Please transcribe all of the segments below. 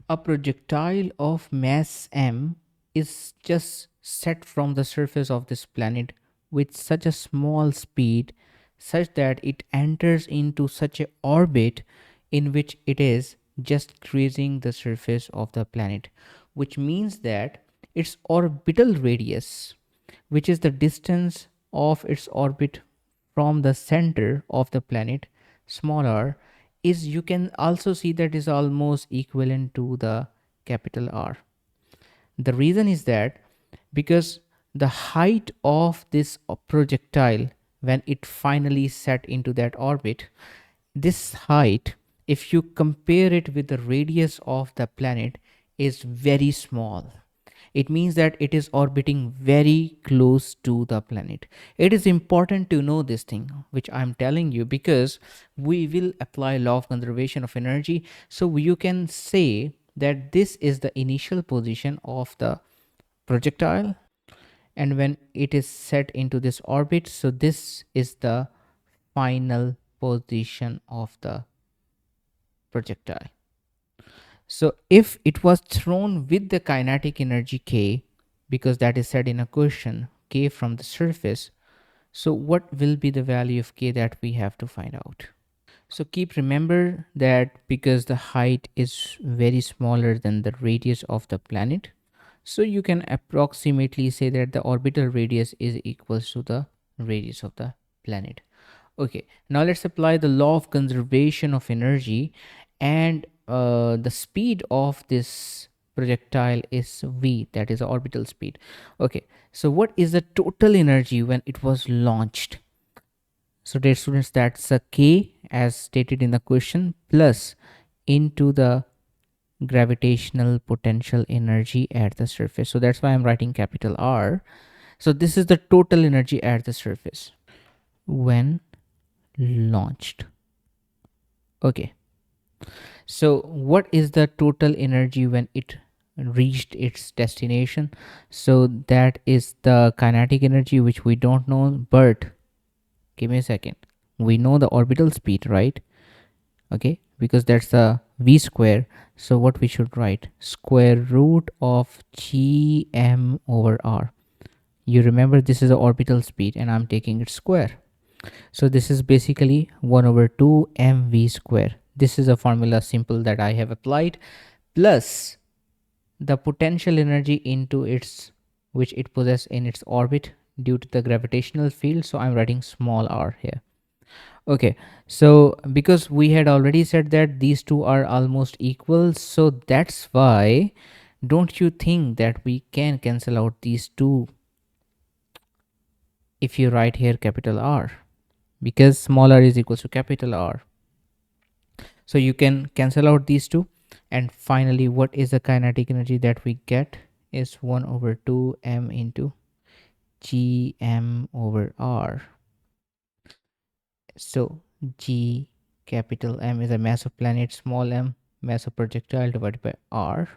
A projectile of mass m is just set from the surface of this planet with such a small speed such that it enters into such a orbit in which it is just grazing the surface of the planet, which means that its orbital radius, which is the distance of its orbit from the center of the planet, small r, is, you can also see that is almost equivalent to the capital R. The reason is that because the height of this projectile when it finally set into that orbit, this height, if you compare it with the radius of the planet, is very small. It means that it is orbiting very close to the planet. It is important to know this thing which I'm telling you, because we will apply law of conservation of energy. So you can say that this is the initial position of the projectile, and when it is set into this orbit, so this is the final position of the projectile. So if it was thrown with the kinetic energy k, because that is said in a question, k from the surface, so what will be the value of k that we have to find out? So keep remember that because the height is very smaller than the radius of the planet, so you can approximately say that the orbital radius is equals to the radius of the planet. Okay, now let's apply the law of conservation of energy, and the speed of this projectile is v, that is the orbital speed. Okay, so what is the total energy when it was launched? So dear students, that's a k as stated in the question plus into the gravitational potential energy at the surface. So that's why I'm writing capital R. So this is the total energy at the surface when launched. Okay, so what is the total energy when it reached its destination? So that is the kinetic energy, which we don't know, but give me a second, we know the orbital speed, right? Okay, because that's the v square. So what we should write, square root of gm over r. You remember this is the orbital speed and I'm taking it square. So this is basically 1 over 2 mv square. This is a formula simple that I have applied, plus the potential energy into its, which it possesses in its orbit due to the gravitational field. So I'm writing small r here. Okay, so because we had already said that these two are almost equal, so that's why, don't you think that we can cancel out these two if you write here capital R, because small r is equals to capital R. So you can cancel out these two, and finally what is the kinetic energy that we get is 1 over 2 m into gm over r. So g capital M is a mass of planet, small m mass of projectile divided by r.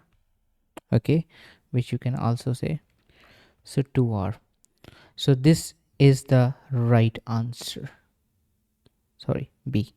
Okay, which you can also say, so 2r. So this is the right answer, sorry, B.